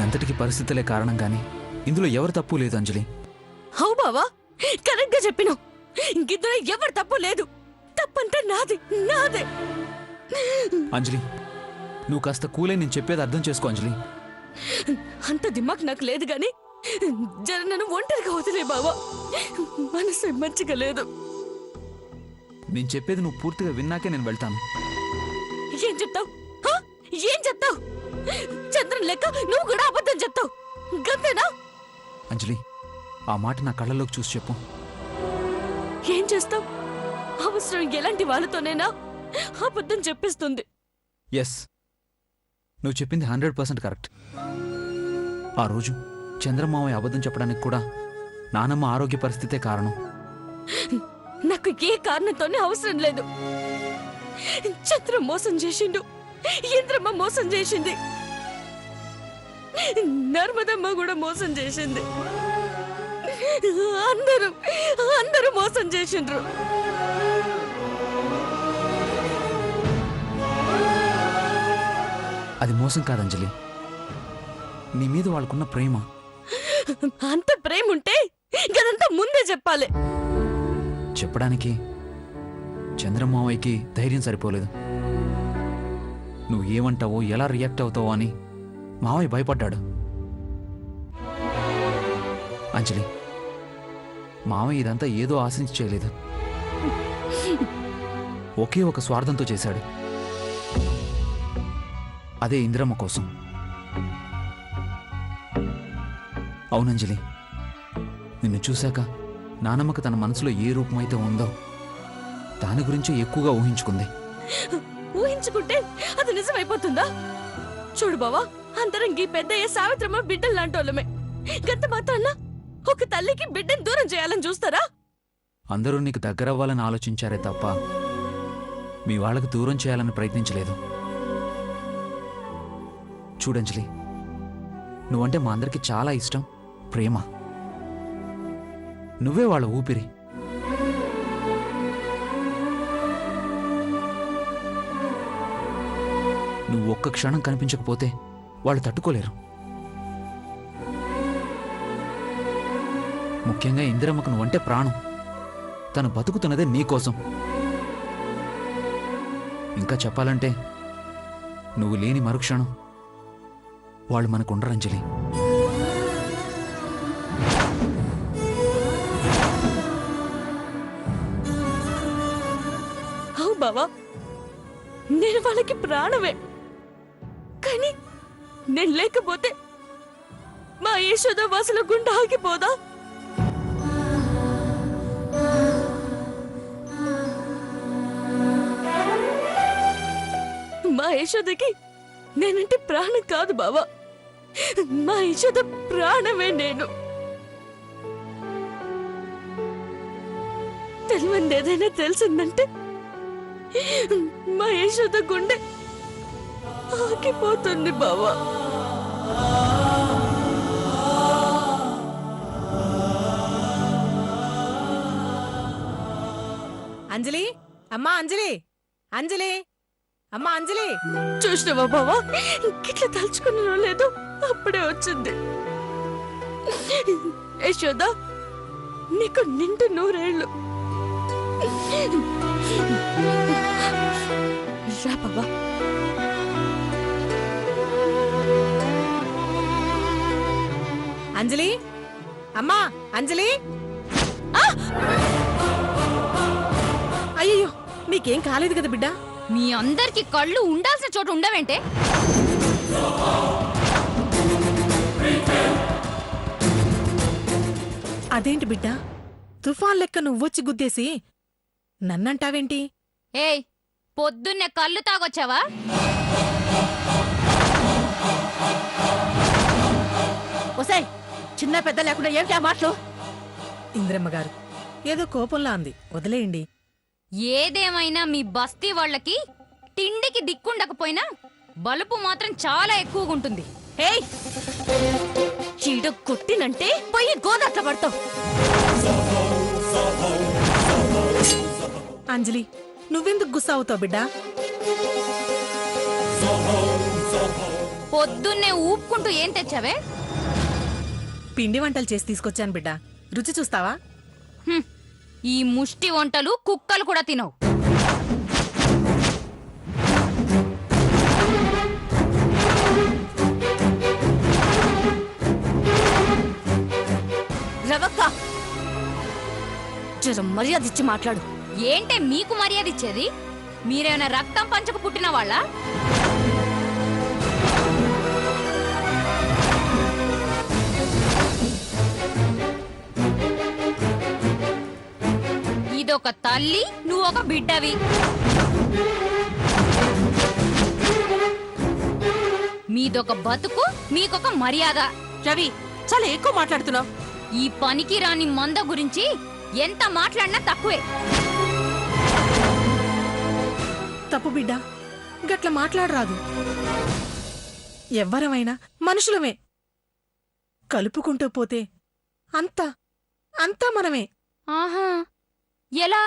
అంతటికి పరిస్థితులే కారణం గాని ఇందులో ఎవరు తప్పు లేదు అంజలి. హౌ బావా, కరెక్ట్ గా చెప్పినావు. ఇందులో ఎవరు తప్పు లేదు. తప్పంతా నాది, నాదే. అంజలి, నువ్వు కాస్త కూలే నేను చెప్పేది అర్థం చేసుకో అంజలి. అంత దిమాక్ నాకు లేదు గాని జర నన్ను ఒంటరిగా వదిలే బావా. మనసు మంచిగా లేదు. నేను చెప్పేది నువ్వు పూర్తిగా విన్నాకే నేను వెళ్తాను. ఏం చెప్తావు? ఏం చెప్తావు? చంద్రన్ లెక్క నువ్వు కూడా అబద్ధం చెప్తావు, గంతేనా? అంజలి, ఆ మాట నా కళ్ళలోకి చూసి చెప్పు. ఏం చేస్తావు? అవసరం ఎలాంటి వాళ్ళతోనేనా అబద్ధం చెప్పిస్తుంది. ఎస్, నువ్వు చెప్పింది 100% కరెక్ట్. ఆ రోజు చంద్రమావయ్య అబద్ధం చెప్పడానికి కూడా నానమ్మ ఆరోగ్య పరిస్థితే కారణం. నాకు ఏ కారణంతోనే అవసరం లేదు. చంద్రం మోసం చేసిండు, ఇంద్రమ్మ మోసం చేసింది, నర్మదమ్మ కూడా మోసం చేసింది. అందరూ మోసం చేసిండ్రు. అది మోసం కాదంజలి, నీ మీద వాళ్ళకున్న ప్రేమ. అంత ప్రేమ ఉంటే గదంతా ముందే చెప్పాలి. చెప్పడానికి చంద్రమావయ్యకి ధైర్యం సరిపోలేదు. నువ్వు ఏమంటావో ఎలా రియాక్ట్ అవుతావో అని మావయ్య భయపడ్డాడు. అంజలి, మావయ్య ఇదంతా ఏదో ఆశించి చేయలేదు. ఒకే ఒక స్వార్థంతో చేశాడు. అదే ఇందిరమ్మ కోసం. అవునంజలి, నిన్ను చూశాక నానమ్మకు తన మనసులో ఏ రూపమైతే ఉందో దాని గురించి ఎక్కువగా ఊహించుకుంది. ఊహించుకుంటే అది నిజమైపోతుందా? చూడు బావా, అందరం గీ పెద్దయ్య సావిత్రమ్మ బిడ్డలు లాంటోళ్ళమే. గంత మాత్రాన ఒక తల్లికి బిడ్డను దూరం చేయాలని చూస్తారా? అందరూ నీకు దగ్గరవ్వాలని ఆలోచించారే తప్ప మీ వాళ్ళకు దూరం చేయాలని ప్రయత్నించలేదు. చూడంజలి, నువ్వంటే మా అందరికి చాలా ఇష్టం, ప్రేమ. నువ్వే వాళ్ళ ఊపిరి. నువ్వు ఒక్క క్షణం కనిపించకపోతే వాళ్ళు తట్టుకోలేరు. ముఖ్యంగా ఇందిరమ్మకు నువ్వంటే ప్రాణం. తను బతుకుతున్నదే నీకోసం. ఇంకా చెప్పాలంటే నువ్వు లేని మరుక్షణం వాళ్ళు మనకుండరు అంజలి. అవు బావా, నేను వాళ్ళకి ప్రాణమే. కానీ నేను లేకపోతే మా యశోద వాసుల గుండె ఆగిపోదా? మా యశోదకి నేనంటే ప్రాణం కాదు బావా, మా యశోద ప్రాణమే నేను. తెలివంది ఏదైనా తెలిసిందంటే మా యశోద గుండె ఆగిపోతుంది బావా. అంజలి, అమ్మా అంజలి, అంజలి, అమ్మా అంజలి. చూసినవా బావా, గిట్లా తలుచుకున్నా లేదు, అప్పుడే వచ్చింది. యశోద, నీకు నిండు 100 ఏళ్ళు. రా బావా. అంజలి, అమ్మా అంజలి. అయ్యో, నీకేం కాలేదు కదా బిడ్డ? మీ అందరికి కళ్ళు ఉండాల్సిన చోట ఉండవేంటే? అదేంటి బిడ్డ, తుఫాన్ లెక్క నువ్వొచ్చి గుద్దేసి నన్నంటావేంటి? ఏయ్, పొద్దున్నే కళ్ళు తాగొచ్చావా? ఒసేయ్, చిన్న పెద్ద లేకుండా ఏమిటి ఆ మాటలు? ఇంద్రమ్మ గారు ఏదో కోపంలా అంది, వదిలేయండి. ఏదేమైనా మీ బస్తీ వాళ్ళకి తిండికి దిక్కుండకపోయినా బలుపు మాత్రం చాలా ఎక్కువగా ఉంటుంది. ఏయ్, చీడ కొట్టినంటే పోయి గోదాట్ల పడతావు. అంజలి, నువ్వెందుకు గుస్సా అవుతావు బిడ్డా? పొద్దున్నే ఊపుకుంటూ ఏం తెచ్చావే? పిండి వంటలు చేసి తీసుకొచ్చాను బిడ్డ, రుచి చూస్తావా? హ్మ్. ఈ ముష్టి వంటలు కుక్కలు కూడా తినవు. రవక్క, జర మర్యాద ఇచ్చి మాట్లాడు. ఏంటే మీకు మర్యాద ఇచ్చేది? మీరేమైనా రక్తం పంచకు పుట్టిన వాళ్ళ? ఇదొక తల్లి, నువ్వు ఒక బిడ్డవి. మీదొక బతుకు, మీకొక మర్యాద. రవి, చాలా ఎక్కువ మాట్లాడుతున్నావు. ఈ పనికి రాని మంద గురించి ఎంత మాట్లాడినా తక్కువే. తప్పు బిడ్డ, గట్ల మాట్లాడరాదు. ఎవ్వరమైనా మనుషులమే. కలుపుకుంటూ పోతే అంతా అంతా మనమే. ఆహా, ఎలా?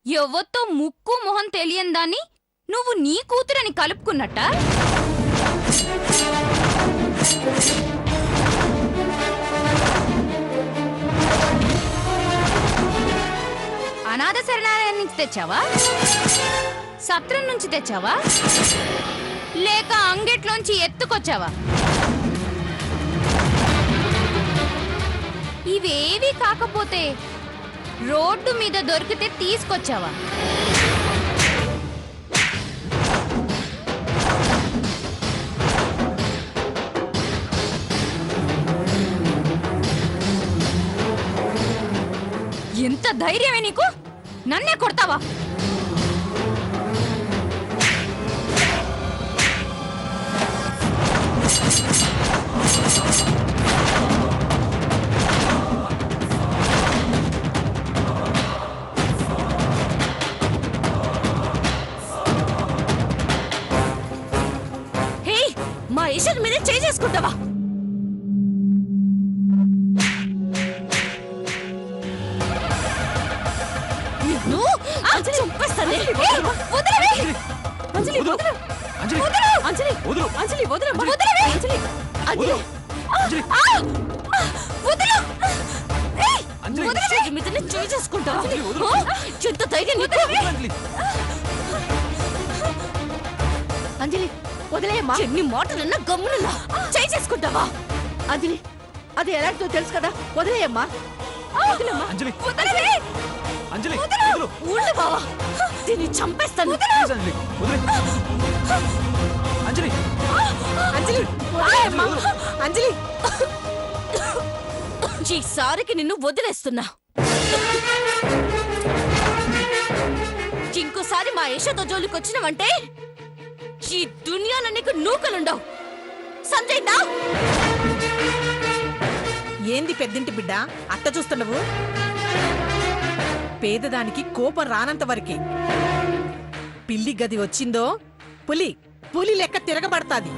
ఎవరితో ముక్కు మొహం తెలియని దాన్ని నువ్వు నీ కూతురని కలుపుకున్నట్ట? అనాథ శరణాలయం నుంచి తెచ్చావా? సత్రం నుంచి తెచ్చావా? లేక అంగెట్లోంచి ఎత్తుకొచ్చావా? ఇవేవి కాకపోతే రోడ్డు మీద దొరికితే తీసుకొచ్చావా? ఎంత ధైర్యమే నీకు? నన్నే కొడతావా? హే, మా ఈశ్వర్ మీదే చేసుకుంటావా? చంపేస్తానే. అంజలి వదలు. అంజలి అంజలి వదులు. అంజలి వదలు. అంజలి. అంజలి అంజలి అంజలి వదలు. అంజలి ఈశ్వర్ మీదనే చేసుకుంటావా? అంజలి, వదలు. ఎంత ధైర్యం నీకు? అంజలి అంజలి వదిలేయమ్మా. ఎన్ని మాటలన్నా గమ్మునున్నా చేసుకుంటావా? అంజలి, అది ఎలాంటిదో తెలుసు కదా, వదిలేయమ్మా. అంజలి వదలవే. అంజలి వదులు. ఉండు బావా, దీన్ని చంపేస్తాను. ప్లీజ్ అంజలి వదిలే. అంజలి అంజలి వదిలేయమ్మా. అంజలి ఈసారికి నిన్ను వదిలేస్తున్నా. ఇంకోసారి మా యశోద జోలికి వచ్చినవంటే ఈ దునియాలో నీకు నూకలుండవు. సంజయ్ దా. ఏంది పెద్దింటి బిడ్డ అట్ట చూస్తున్నావు? పేదదానికి కోపం రానంత వరకే. పిల్లి గది వచ్చిందో పులి పులి లెక్క తిరగబడతాది.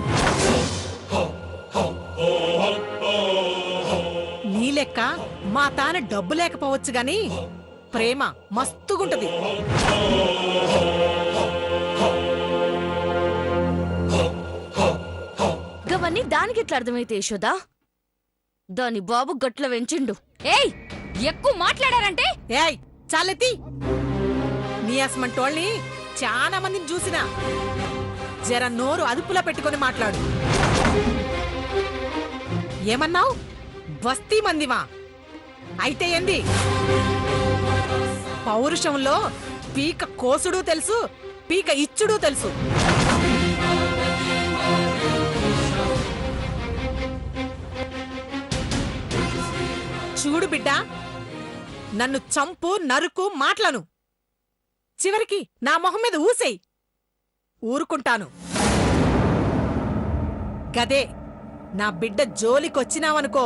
నీ లెక్క మా తాన డబ్బు లేకపోవచ్చు గాని ప్రేమ మస్తుగుంటది. గవన్నీ దానికి ఎట్లా అర్థమైతే యశోదా? దాని బాబు గట్ల వెంచిండు. ఏయ్, ఎక్కువ మాట్లాడారంటే ఏయ్ చాలెత్తి. నీ అసమంటోళ్ళని చాలా మందిని చూసినా. జర నోరు అదుపులో పెట్టుకొని మాట్లాడు. ఏమన్నావు? బస్తీ మందివా? అయితే ఏంది? పౌరుషంలో పీక కోసుడు తెలుసు, పీక ఇచ్చుడు తెలుసు. చూడు బిడ్డ, నన్ను చంపు నరుకు మాటలను చివరికి నా మొహం మీద ఊసేయి. ఊరుకుంటాను. గదే నా బిడ్డ జోలికొచ్చినావనుకో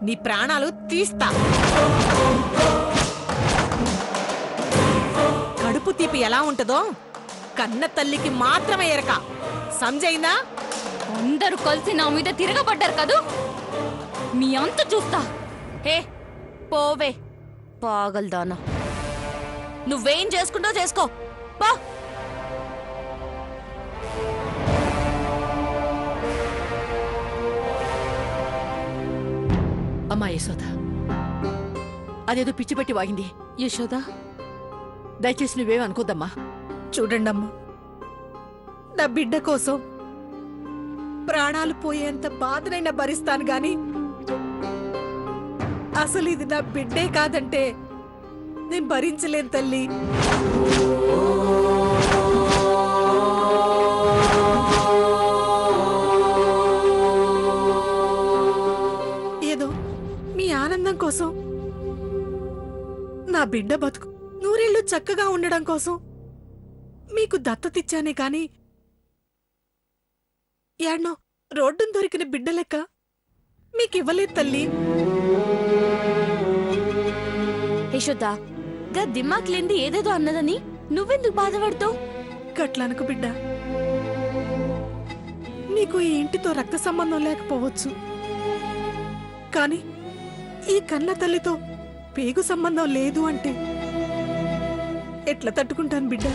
నీ ప్రాణాలు తీస్తా. కడుపు తీపి ఎలా ఉంటదో కన్న తల్లికి మాత్రమే ఎరక. సంజయిందా? అందరూ కలిసి నా మీద తిరగబడ్డారు కదూ, మీ అంత చూస్తా. హే పోవే పాగల్దానా. నువ్వేం చేసుకుంటావు చేసుకో బా. యశోద అదేదో పిచ్చి పెట్టి వాగింది. యశోద, దయచేసి నువ్వేం అనుకోద్దమ్మా. చూడండమ్మా, నా బిడ్డ కోసం ప్రాణాలు పోయేంత బాధనైనా భరిస్తాను గాని అసలు ఇది నా బిడ్డే కాదంటే నేను భరించలేను తల్లి. ఏదో మీ ఆనందం కోసం, నా బిడ్డ బతుకు నూరేళ్లు చక్కగా ఉండడం కోసం మీకు దత్తతిచ్చానే కాని యాడ్నో రోడ్డును దొరికిన బిడ్డ లెక్క మీకివ్వలేదు తల్లి. యశోద, గా దిమాక్ లేంది ఏదేదో అన్నదని నువ్వెందుకు బాధపడతావు? గట్లనకు బిడ్డ, నీకు ఈ ఇంటితో రక్త సంబంధం లేకపోవచ్చు, కాని ఈ కన్న తల్లితో పేగు సంబంధం లేదు అంటే ఎట్లా తట్టుకుంటాను బిడ్డ?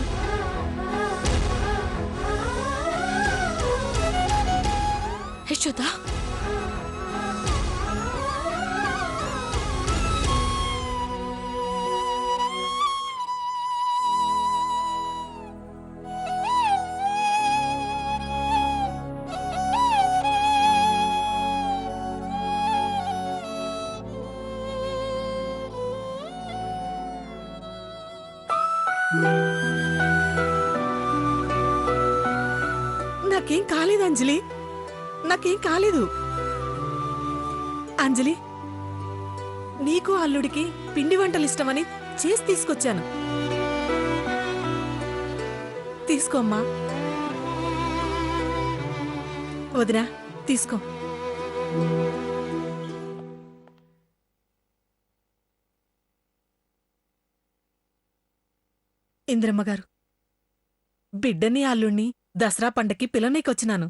యశోద, నాకేం కాలేదు అంజలి, నాకేం కాలేదు. అంజలి, నీకు అల్లుడికి పిండి వంటలు ఇష్టమని చేసి తీసుకొచ్చాను. తీసుకోమ్మా. వదినా, తీసుకో. ఇంద్రమ్మ గారు, బిడ్డని అల్లుణ్ణి దసరా పండక్కి పిల్లనీకొచ్చినాను.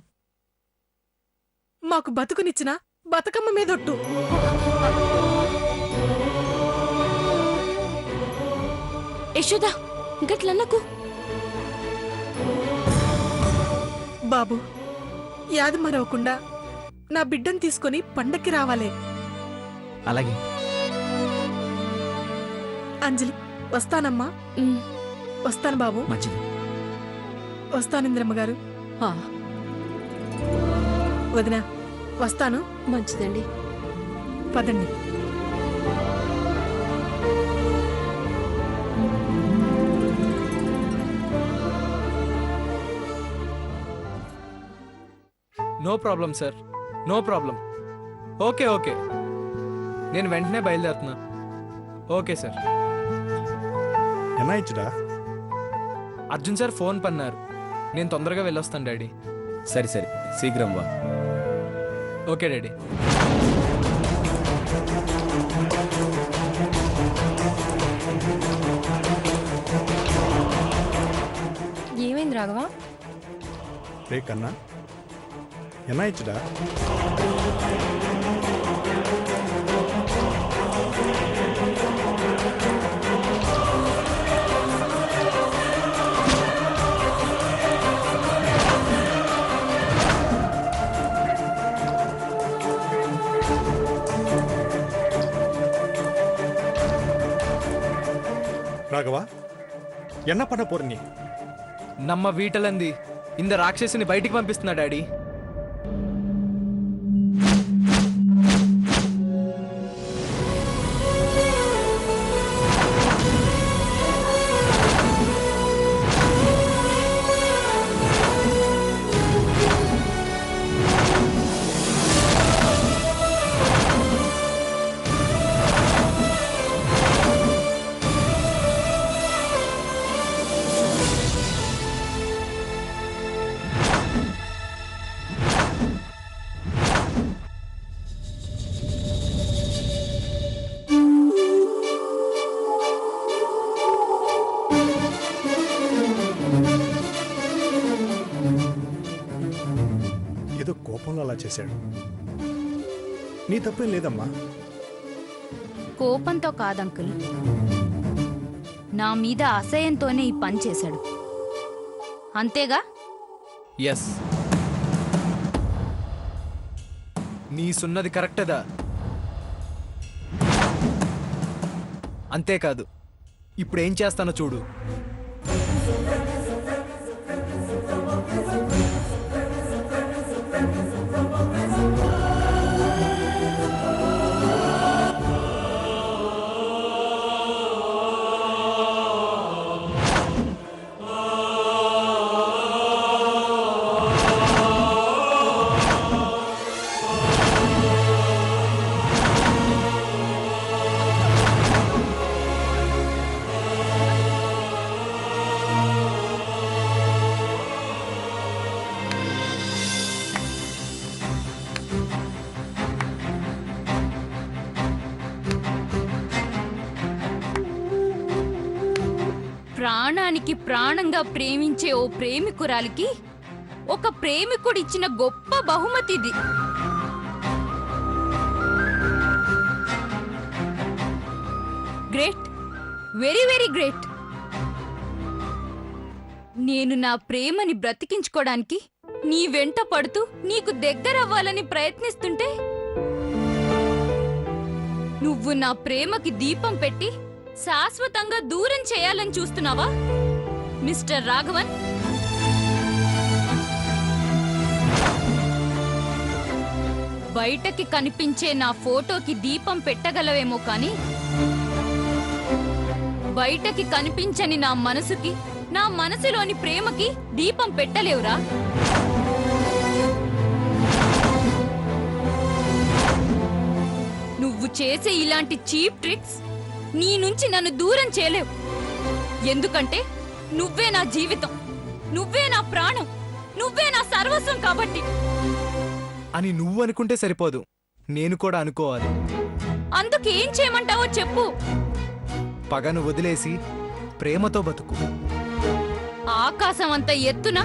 మాకు బతుకునిచ్చిన బతుకమ్మ మీదొట్టు. యశోద, గట్లన్నకు. బాబు, యాది మరవకుండా నా బిడ్డను తీసుకొని పండక్కి రావాలే. అలాగే. అంజలి, వస్తానమ్మా. ఉమ్. వస్తాను బాబు. మంచిది. వస్తాను ఇంద్రమ్మ గారు. ఆ, వదినా, వస్తాను. మంచిదండి. పదండి. No problem sir, no problem. Okay okay, నేను వెంటనే బయలుదేరుతున్నా. Okay sir. ఎన్నాయిచ్చుడా? Arjun sir phone పన్నారు, నేను తొందరగా వెళ్ళొస్తాను డాడీ. సరే సరే, శీఘ్రం వా. Okay daddy. ఏమైంది రాఘవ? రే కన్నా, ఎన్నాయిచ్చుడా? ராகவா, என்ன பண்ண போற நீ? నమ్మ వీటలంది ఇంద రాక్షసిని బయటికి పంపిస్తున్నా డాడీ. ఏదో కోపంలో అలా చేశాడు. నీ తప్పేం లేదమ్మా. కోపంతో కాదంకుల్, నా మీద అసహ్యంతోనే ఈ పని చేశాడు. అంతేగా? ఎస్, నీ సున్నది కరెక్టేదా? అంతేకాదు ఇప్పుడు ఏం చేస్తానో చూడు. ప్రాణానికి ప్రాణంగా ప్రేమించే ఓ ప్రేమికురాలికి ఒక ప్రేమికుడిచ్చిన గొప్ప బహుమతిది. Great, very very great. నేను నా ప్రేమని బ్రతికించుకోవడానికి నీ వెంట పడుతూ నీకు దగ్గరవ్వాలని ప్రయత్నిస్తుంటే నువ్వు నా ప్రేమకి దీపం పెట్టి శాశ్వతంగా దూరం చేయాలని చూస్తున్నావా మిస్టర్ రాఘవన్? బయటకి కనిపించే నా ఫోటోకి దీపం పెట్టగలవేమో కానీ బయటకి కనిపించని నా మనసుకి, నా మనసులోని ప్రేమకి దీపం పెట్టలేవురా. నువ్వు చేసే ఇలాంటి చీప్ ట్రిక్స్ నీ నుంచి నన్ను దూరం చేయలేవు. ఎందుకంటే నువ్వే నా జీవితం, నువ్వే నా ప్రాణం, నువ్వే నా సర్వస్వం కాబట్టి. అని నువ్వు అనుకుంటే సరిపోదు, నేను కూడా అనుకోవాలి. అందుకేం చేయమంటావో చెప్పు. పగను వదిలేసి ప్రేమతో బతుకు. ఆకాశం అంత ఎత్తున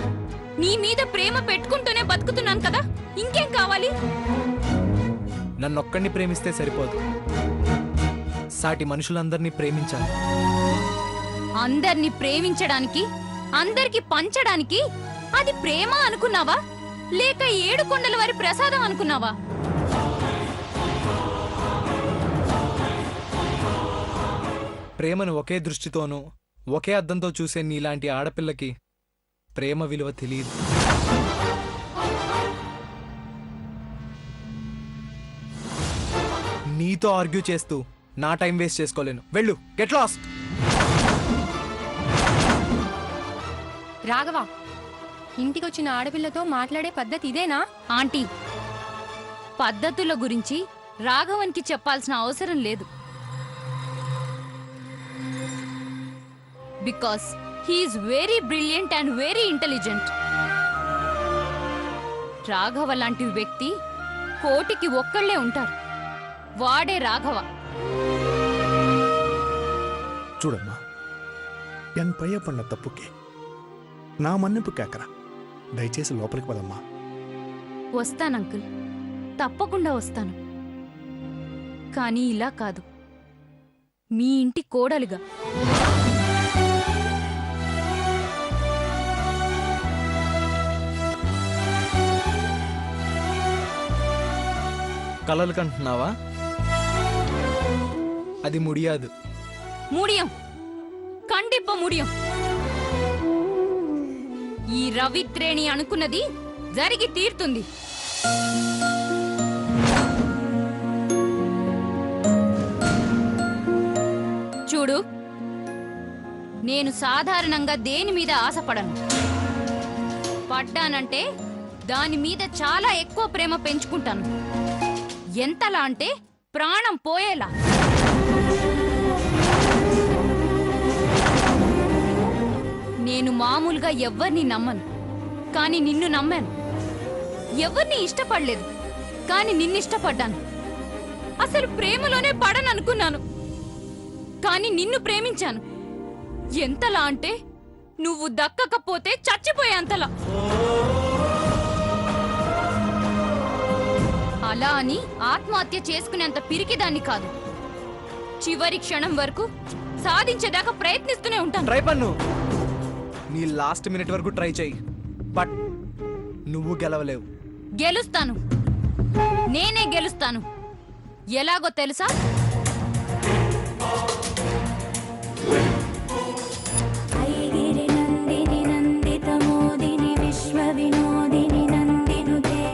నీ మీద ప్రేమ పెట్టుకుంటూనే బతుకుతున్నాను కదా, ఇంకేం కావాలి? నన్నొక్కడిని ప్రేమిస్తే సరిపోదు, సాటి మనుషులందరినీ ప్రేమించాలి. అందర్నీ ప్రేమించడానికి, అందరికి పంచడానికి అది ప్రేమ అనుకున్నావా, లేక 7 కొండల వారి ప్రసాదం అనుకున్నావా? ప్రేమను ఒకే దృష్టితోనూ ఒకే అద్దంతో చూసే నీలాంటి ఆడపిల్లకి ప్రేమ విలువ తెలియదు. నీతో ఆర్గ్యూ చేస్తూ నా టైం వేస్ట్ చేసుకోలేను. వెళ్ళు, గెట్ లాస్ట్. రాఘవ, ఇంటికొచ్చిన ఆడపిల్లతో మాట్లాడే పద్ధతి ఇదేనా? ఆంటీ, పద్ధతుల గురించి రాఘవన్కి చెప్పాల్సిన అవసరం లేదు. Because he is very brilliant and very intelligent. Raghava లాంటి వ్యక్తి కోటికి ఒక్కళ్లే ఉంటారు, వాడే రాఘవ. చూడమ్మా, ఎన్ పయ్య పడిన తప్పుకి నా మన్నింపు కేకరా. దయచేసి లోపలికి పదమ్మా. వస్తాను అంకుల్, తప్పకుండా వస్తాను. కానీ ఇలా కాదు, మీ ఇంటి కోడలుగా. కలలు కంటున్నావా? అది ముడియాదు. ముడియం, కండిప్ప ముడియం. ఈ రవిత్రేణి అనుకున్నది జరిగి తీరుతుంది. చూడు, నేను సాధారణంగా దేని మీద ఆశపడను. పడ్డానంటే దాని మీద చాలా ఎక్కువ ప్రేమ పెంచుకుంటాను. ఎంతలా అంటే ప్రాణం పోయేలా. నేను మామూలుగా ఎవ్వరిని నమ్మను, కానీ నిన్ను నమ్మాను. ఎవరిని ఇష్టపడలేదు, కానీ నిన్నిష్టపడ్డాను. అసలు ప్రేమలోనే పడననుకున్నాను, కానీ నిన్ను ప్రేమించాను. ఎంతలా అంటే నువ్వు దక్కకపోతే చచ్చిపోయేంతలా. అలా అని ఆత్మహత్య చేసుకునేంత పిరికిదాన్ని కాదు. చివరి క్షణం వరకు సాధించేదాకా ప్రయత్నిస్తూనే ఉంటాను. ట్రై పన్ను, నీ లాస్ట్ మినిట్ వరకు ట్రై చెయ్యి, బట్ నువ్వు గెలవలేవు. గెలుస్తాను, నేనే గెలుస్తాను. ఎలాగో తెలుసా?